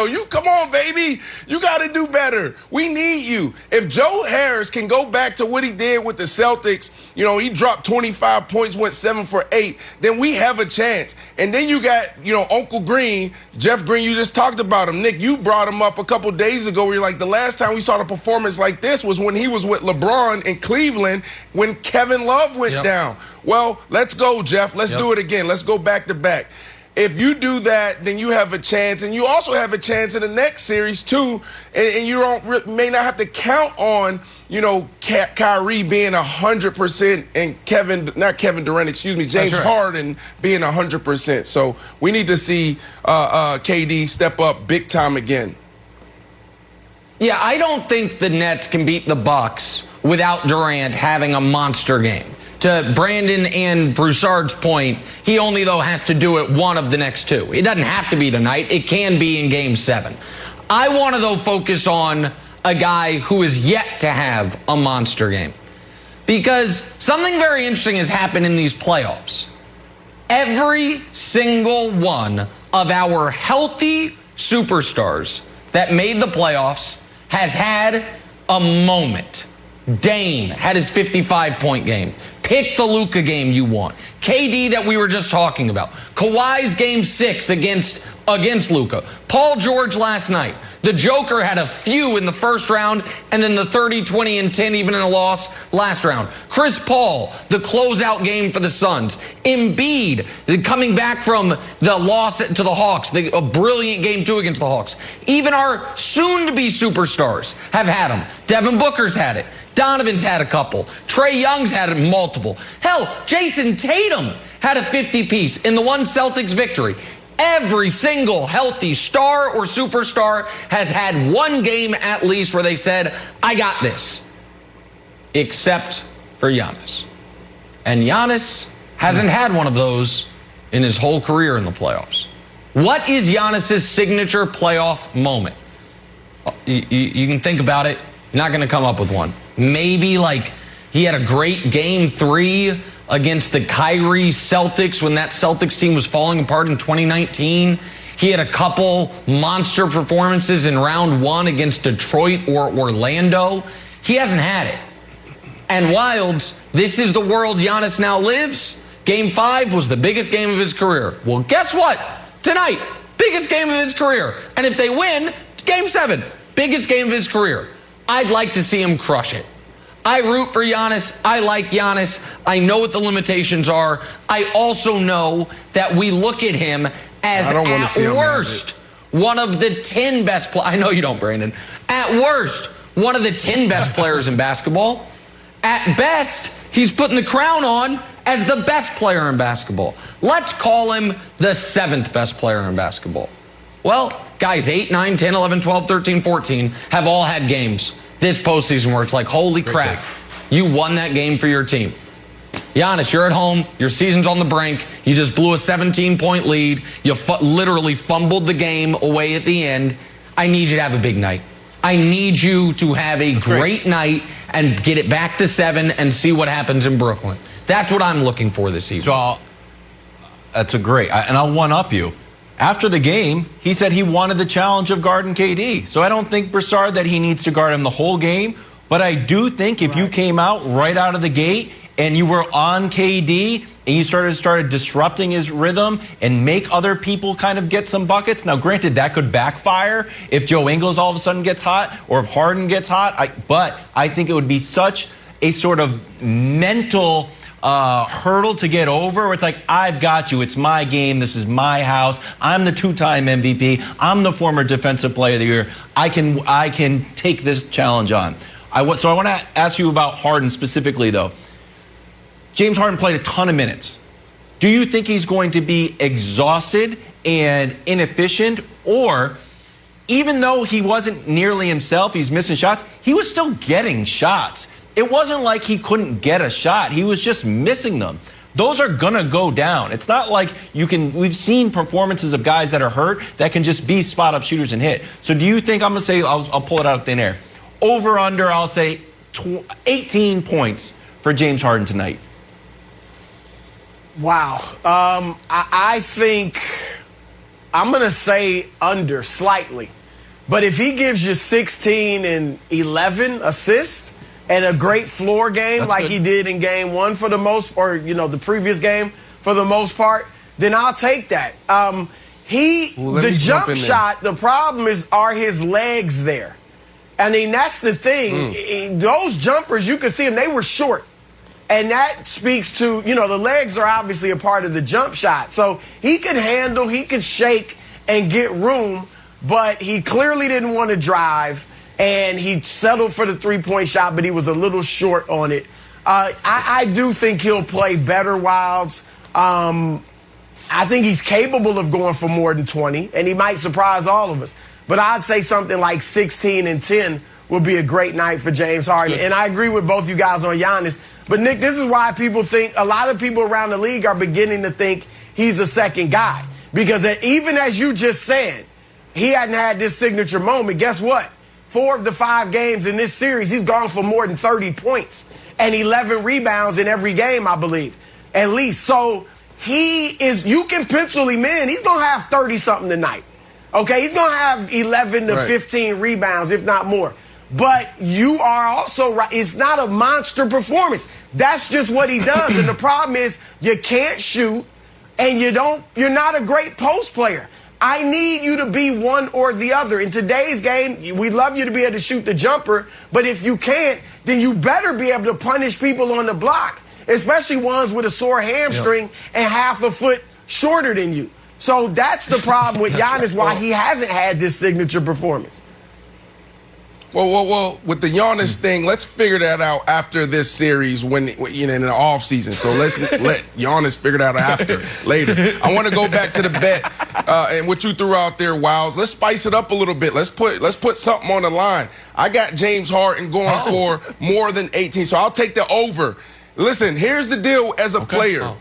you come on, baby. You got to do better. We need you. If Joe Harris can go back to what he did with the Celtics, you know, he dropped 25 points, went 7 for 8, then we have a chance. And then you got, you know, Uncle Green, Jeff Green, you just talked about him. Nick, you brought him up a couple days ago where you're like, the last time we saw a performance like this was when he was with LeBron in Cleveland when Kevin Love went down. Well, let's go, Jeff. Let's do it again. Let's go back to back. If you do that, then you have a chance, and you also have a chance in the next series too. And you may not have to count on, you know, Kyrie being 100% and James Harden being 100%. So we need to see KD step up big time again. Yeah, I don't think the Nets can beat the Bucks without Durant having a monster game. To Brandon and Broussard's point, he only, though, has to do it one of the next two. It doesn't have to be tonight. It can be in Game 7. I want to, though, focus on a guy who is yet to have a monster game. Because something very interesting has happened in these playoffs. Every single one of our healthy superstars that made the playoffs has had a moment. Dame had his 55-point game. Pick the Luka game you want. KD that we were just talking about. Kawhi's Game 6 against Luka. Paul George last night. The Joker had a few in the first round, and then the 30, 20, and 10 even in a loss last round. Chris Paul, the closeout game for the Suns. Embiid, coming back from the loss to the Hawks, a brilliant Game 2 against the Hawks. Even our soon-to-be superstars have had them. Devin Booker's had it. Donovan's had a couple. Trae Young's had multiple. Hell, Jason Tatum had a 50-piece in the one Celtics victory. Every single healthy star or superstar has had one game at least where they said, I got this. Except for Giannis. And Giannis hasn't had one of those in his whole career in the playoffs. What is Giannis' signature playoff moment? You can think about it. You're not going to come up with one. Maybe like he had a great Game 3 against the Kyrie Celtics when that Celtics team was falling apart in 2019. He had a couple monster performances in round 1 against Detroit or Orlando. He hasn't had it. And Wilds, this is the world Giannis now lives. Game 5 was the biggest game of his career. Well, guess what? Tonight, biggest game of his career. And if they win, it's Game 7, biggest game of his career. I'd like to see him crush it. I root for Giannis. I like Giannis. I know what the limitations are. I also know that we look at him as, at worst, one of the 10 best players. I know you don't, Brandon. At worst, one of the 10 best players in basketball. At best, he's putting the crown on as the best player in basketball. Let's call him the 7th best player in basketball. Well, guys, 8, 9, 10, 11, 12, 13, 14 have all had games this postseason where it's like, holy crap, you won that game for your team. Giannis, you're at home. Your season's on the brink. You just blew a 17-point lead. You literally fumbled the game away at the end. I need you to have a big night. I need you to have a great night and get it back to 7 and see what happens in Brooklyn. That's what I'm looking for this evening. So that's a great, and I'll one-up you. After the game, he said he wanted the challenge of guarding KD. So I don't think, Broussard, that he needs to guard him the whole game. But I do think if you came out right out of the gate and you were on KD and you started disrupting his rhythm and make other people kind of get some buckets. Now, granted, that could backfire if Joe Ingles all of a sudden gets hot or if Harden gets hot. But I think it would be such a sort of mental hurdle to get over where it's like, I've got you. It's my game. This is my house. I'm the 2-time MVP. I'm the former defensive player of the year. I can take this challenge on. So I want to ask you about Harden specifically, though. James Harden played a ton of minutes. Do you think he's going to be exhausted and inefficient? Or even though he wasn't nearly himself, he's missing shots, he was still getting shots. It wasn't like he couldn't get a shot. He was just missing them. Those are going to go down. It's not like we've seen performances of guys that are hurt that can just be spot-up shooters and hit. So do you think, I'm going to say, I'll pull it out of thin air. Over, under, I'll say 18 points for James Harden tonight. Wow. I think I'm going to say under slightly. But if he gives you 16 and 11 assists and a great floor game like he did in game one for the most, or, the previous game for the most part, then I'll take that. The jump shot, the problem are his legs there. I mean, that's the thing. Those jumpers, you could see them, they were short. And that speaks to, the legs are obviously a part of the jump shot. So he could handle, he could shake and get room, but he clearly didn't want to drive, and he settled for the three-point shot, but he was a little short on it. I do think he'll play better, Wilds. I think he's capable of going for more than 20, and he might surprise all of us. But I'd say something like 16 and 10 would be a great night for James Harden. And I agree with both you guys on Giannis. But, Nick, this is why a lot of people around the league are beginning to think he's a second guy. Because even as you just said, he hadn't had this signature moment. Guess what? 4 of the 5 games in this series, he's gone for more than 30 points and 11 rebounds in every game, I believe, at least. So you can pencil him in. He's going to have 30-something tonight. Okay, he's going to have 11 to 15 rebounds, if not more. But you are also right. It's not a monster performance. That's just what he does. And the problem is you can't shoot, and you're not a great post player. I need you to be one or the other. In today's game, we'd love you to be able to shoot the jumper, but if you can't, then you better be able to punish people on the block, especially ones with a sore hamstring and half a foot shorter than you. So that's the problem with Giannis, why he hasn't had this signature performance. Well, with the Giannis thing, let's figure that out after this series in the offseason. So let's let Giannis figure that out later. I want to go back to the bet and what you threw out there, Wiles. Let's spice it up a little bit. Let's put something on the line. I got James Harden going for more than 18, so I'll take the over. Listen, here's the deal as a player.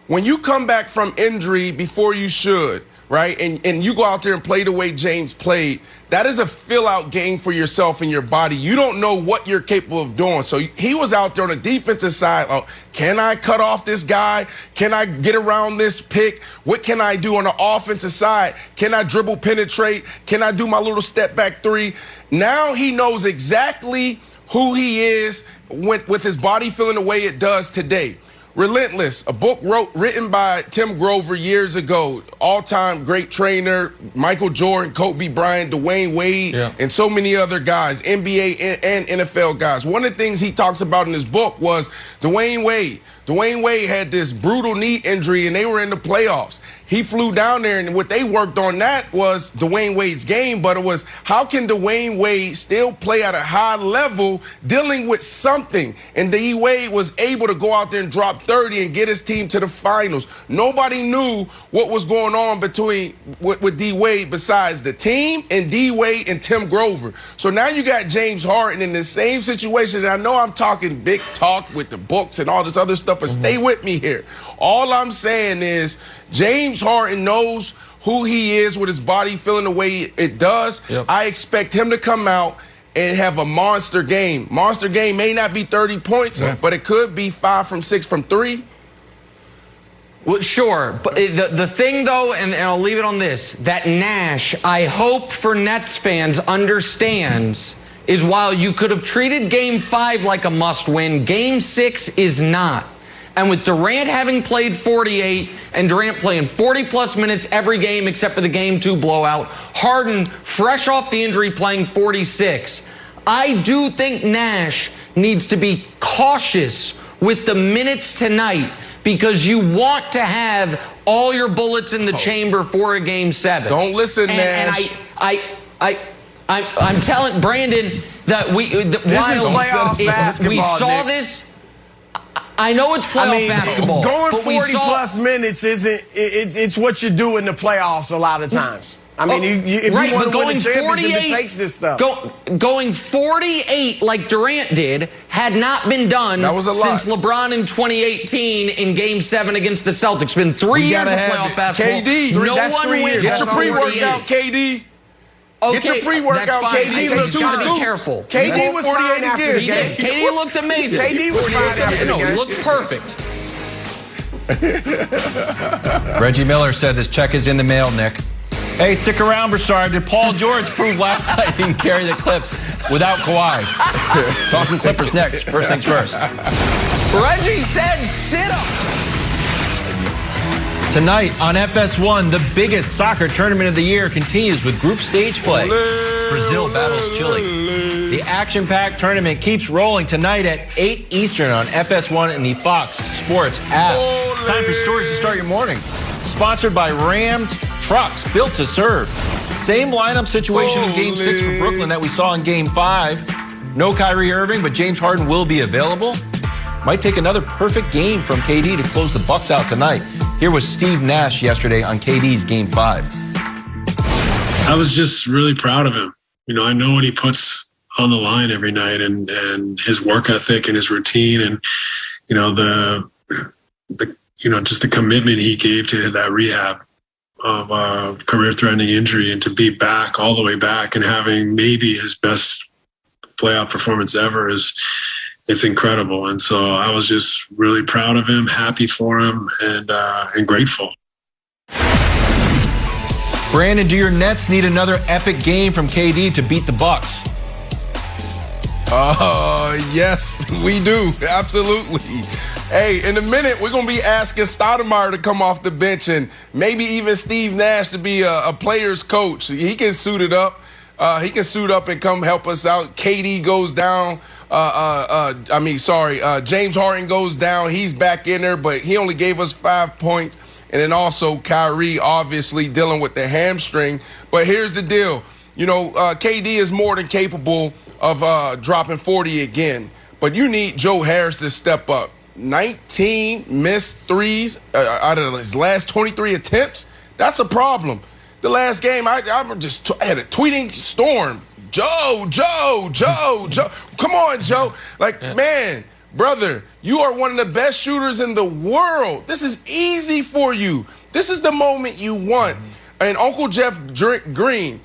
When you come back from injury before you should, right, and you go out there and play the way James played, that is a fill-out game for yourself and your body. You don't know what you're capable of doing. So he was out there on the defensive side. Oh, can I cut off this guy? Can I get around this pick? What can I do on the offensive side? Can I dribble penetrate? Can I do my little step-back three? Now he knows exactly who he is with his body feeling the way it does today. Relentless, a book written by Tim Grover years ago, all-time great trainer, Michael Jordan, Kobe Bryant, Dwayne Wade, and so many other guys, NBA and NFL guys. One of the things he talks about in his book was Dwayne Wade. Dwayne Wade had this brutal knee injury, and they were in the playoffs. He flew down there, and what they worked on that was Dwayne Wade's game, but it was how can Dwayne Wade still play at a high level dealing with something? And D. Wade was able to go out there and drop 30 and get his team to the finals. Nobody knew what was going on with D. Wade besides the team and D. Wade and Tim Grover. So now you got James Harden in the same situation. And I know I'm talking big talk with the books and all this other stuff, but stay with me here. All I'm saying is James Harden knows who he is with his body feeling the way it does. I expect him to come out and have a monster game. Monster game may not be 30 points, but it could be 5 from 6 from 3. Well, sure. But the thing, though, and I'll leave it on this, that Nash, I hope for Nets fans, understands is while you could have treated Game 5 like a must-win, Game 6 is not. And with Durant having played 48 and Durant playing 40-plus minutes every game except for the Game 2 blowout, Harden, fresh off the injury, playing 46. I do think Nash needs to be cautious with the minutes tonight because you want to have all your bullets in the chamber for a Game 7. Don't listen, Nash. And I'm telling Brandon that we saw this. I know it's playoff basketball. Going 40-plus minutes it's what you do in the playoffs a lot of times. I mean, if you want to win a championship, it takes this stuff. Going 48 like Durant did had not been done since LeBron in 2018 in Game 7 against the Celtics. It's been 3 years of playoff basketball. KD, no one wins. Get your pre-workout, KD. Okay, get your pre-workout. KD looked gotta be careful. KD was 48 again. KD looked amazing. KD was fine after the game. He looked perfect. Reggie Miller said this check is in the mail, Nick. Hey, stick around, Broussard. Did Paul George prove last night he can carry the Clips without Kawhi? Talking Clippers next. First things first. Reggie said sit up. Tonight on FS1, the biggest soccer tournament of the year continues with group stage play. Brazil battles Chile. The action-packed tournament keeps rolling tonight at 8 Eastern on FS1 and the Fox Sports app. It's time for stories to start your morning. Sponsored by Ram Trucks, built to serve. Same lineup situation in Game 6 for Brooklyn that we saw in Game 5. No Kyrie Irving, but James Harden will be available. Might take another perfect game from KD to close the Bucks out tonight. Here was Steve Nash yesterday on KD's Game 5. I was just really proud of him. You know, I know what he puts on the line every night, and his work ethic and his routine, and you know just the commitment he gave to that rehab of a career-threatening injury, and to be back all the way back and having maybe his best playoff performance ever it's incredible. And so I was just really proud of him, happy for him, and grateful. Brandon, do your Nets need another epic game from KD to beat the Bucks? Yes, we do. Absolutely. Hey, in a minute, we're going to be asking Stoudemire to come off the bench and maybe even Steve Nash to be a player's coach. He can suit it up. He can suit up and come help us out. KD goes down. James Harden goes down. He's back in there, but he only gave us 5 points. And then also Kyrie, obviously, dealing with the hamstring. But here's the deal. You know, KD is more than capable of dropping 40 again. But you need Joe Harris to step up. 19 missed threes out of his last 23 attempts. That's a problem. The last game, I had a tweeting storm. Joe. Come on, Joe. Man, brother, you are one of the best shooters in the world. This is easy for you. This is the moment you want. And Uncle Jeff Green,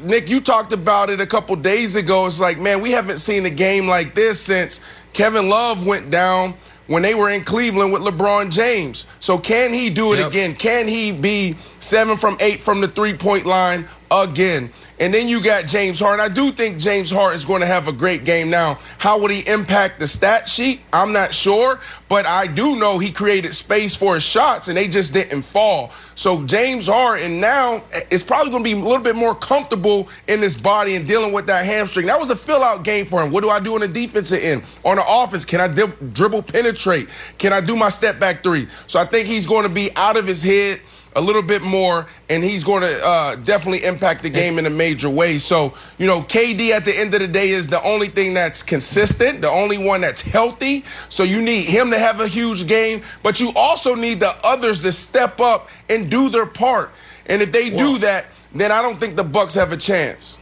Nick, you talked about it a couple days ago. It's like, man, we haven't seen a game like this since Kevin Love went down when they were in Cleveland with LeBron James. So can he do it again? Can he be 7 from 8 from the three-point line again? And then you got James Harden. I do think James Harden is going to have a great game. Now, how would he impact the stat sheet? I'm not sure, but I do know he created space for his shots, and they just didn't fall. So James Harden now is probably going to be a little bit more comfortable in his body and dealing with that hamstring. That was a fill-out game for him. What do I do on the defensive end? On the offense, can I dribble penetrate? Can I do my step-back three? So I think he's going to be out of his head a little bit more, and he's going to definitely impact the game in a major way. So, you know, KD at the end of the day is the only thing that's consistent, the only one that's healthy. So you need him to have a huge game, but you also need the others to step up and do their part. And if they do that, then I don't think the Bucks have a chance.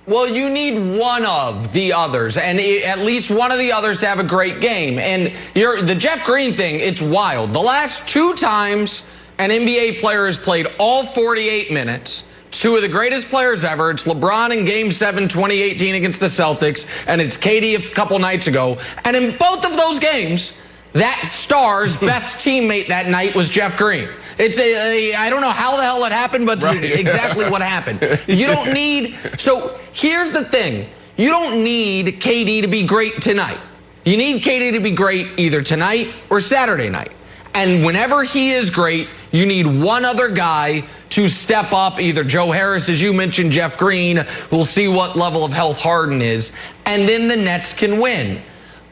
Well, you need one of the others, and at least one of the others to have a great game. And the Jeff Green thing, it's wild. The last 2 times an NBA player has played all 48 minutes. It's 2 of the greatest players ever. It's LeBron in Game 7, 2018 against the Celtics, and it's KD a couple nights ago. And in both of those games, that star's best teammate that night was Jeff Green. It's I don't know how the hell it happened, but it's exactly what happened. You don't need... So here's the thing. You don't need KD to be great tonight. You need KD to be great either tonight or Saturday night. And whenever he is great, you need one other guy to step up, either Joe Harris, as you mentioned, Jeff Green. We'll see what level of health Harden is. And then the Nets can win.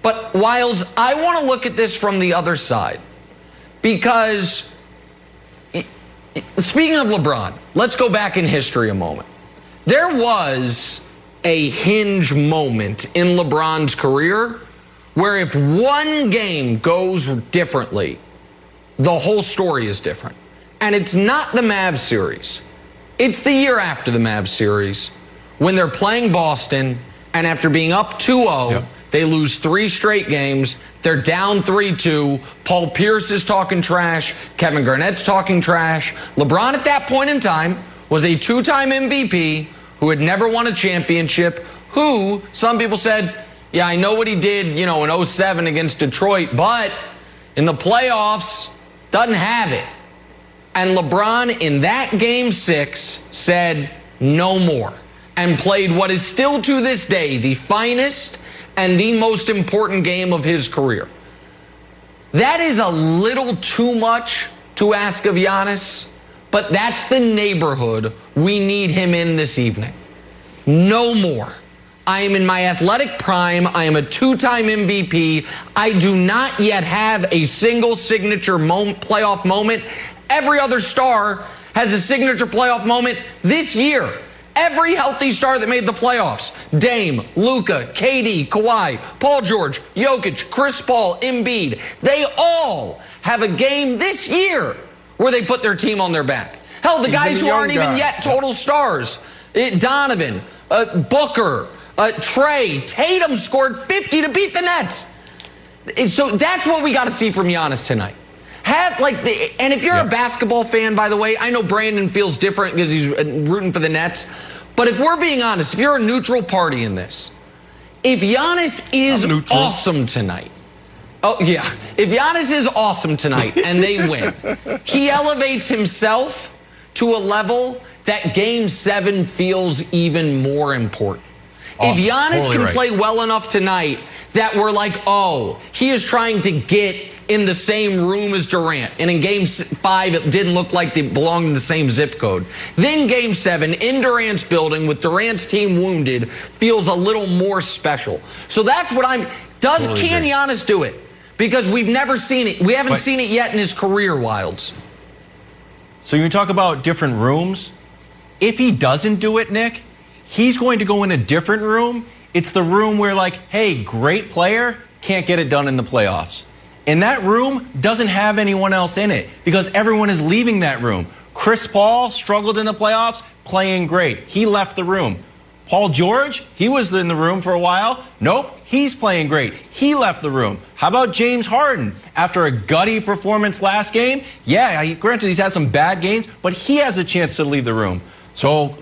But, Wilds, I want to look at this from the other side. Because, speaking of LeBron, let's go back in history a moment. There was a hinge moment in LeBron's career where if one game goes differently, the whole story is different. And it's not the Mavs series. It's the year after the Mavs series when they're playing Boston, and after being up 2-0, they lose 3 straight games. They're down 3-2. Paul Pierce is talking trash. Kevin Garnett's talking trash. LeBron at that point in time was a 2-time MVP who had never won a championship, who some people said, yeah, I know what he did, in 07 against Detroit, but In the playoffs, doesn't have it. And LeBron in that game 6 said no more and played what is still to this day the finest and the most important game of his career. That is a little too much to ask of Giannis, but that's the neighborhood we need him in this evening. No more. I am in my athletic prime. I am a 2-time MVP. I do not yet have a single signature playoff moment. Every other star has a signature playoff moment this year. Every healthy star that made the playoffs, Dame, Luka, KD, Kawhi, Paul George, Jokic, Chris Paul, Embiid, they all have a game this year where they put their team on their back. Hell, the guys who aren't even yet total stars, Donovan, Booker, Trey, Tatum scored 50 to beat the Nets. So that's what we got to see from Giannis tonight. And if you're a basketball fan, by the way, I know Brandon feels different because he's rooting for the Nets. But if we're being honest, if you're a neutral party in this, if Giannis is awesome tonight, if Giannis is awesome tonight and they win, he elevates himself to a level that Game 7 feels even more important. If Giannis can play well enough tonight that we're like, oh, he is trying to get in the same room as Durant, and in Game 5 it didn't look like they belonged in the same zip code. Then Game 7 in Durant's building with Durant's team wounded feels a little more special. So that's what can Giannis do it? Because we've never seen it. We haven't seen it yet in his career, Wilds. So you talk about different rooms. If he doesn't do it, Nick, he's going to go in a different room. It's the room where, like, hey, great player, can't get it done in the playoffs. And that room doesn't have anyone else in it because everyone is leaving that room. Chris Paul struggled in the playoffs, playing great. He left the room. Paul George, he was in the room for a while. Nope, he's playing great. He left the room. How about James Harden? After a gutty performance last game, granted he's had some bad games, but he has a chance to leave the room. So,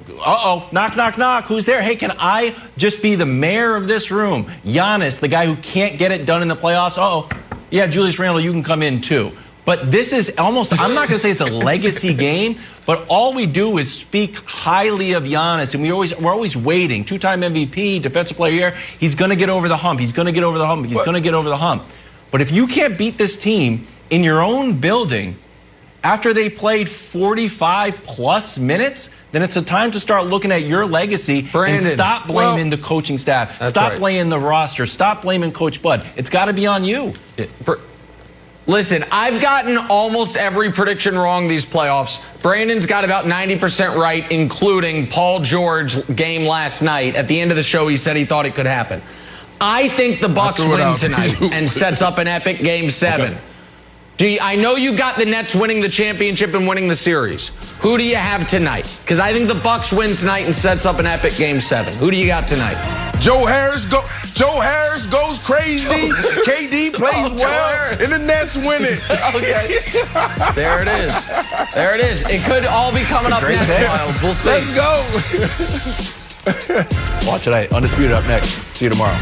knock, knock, knock. Who's there? Hey, can I just be the mayor of this room? Giannis, the guy who can't get it done in the playoffs. Yeah, Julius Randle, you can come in too. But this is almost, I'm not going to say it's a legacy game, but all we do is speak highly of Giannis, and we're always waiting. 2-time MVP, defensive player here. He's going to get over the hump. He's going to get over the hump. He's going to get over the hump. But if you can't beat this team in your own building after they played 45-plus minutes, then it's a time to start looking at your legacy and stop blaming the coaching staff. Stop blaming the roster. Stop blaming Coach Bud. It's got to be on you. Listen, I've gotten almost every prediction wrong these playoffs. Brandon's got about 90% right, including Paul George game last night. At the end of the show, he said he thought it could happen. I think the Bucks win tonight and sets up an epic Game 7. Okay. I know you've got the Nets winning the championship and winning the series. Who do you have tonight? Because I think the Bucks win tonight and sets up an epic Game 7. Who do you got tonight? Joe Harris goes crazy. KD plays well, and the Nets win it. Okay. There it is. There it is. It could all be coming up next, Wilds. We'll see. Let's go. Watch it. Undisputed up next. See you tomorrow.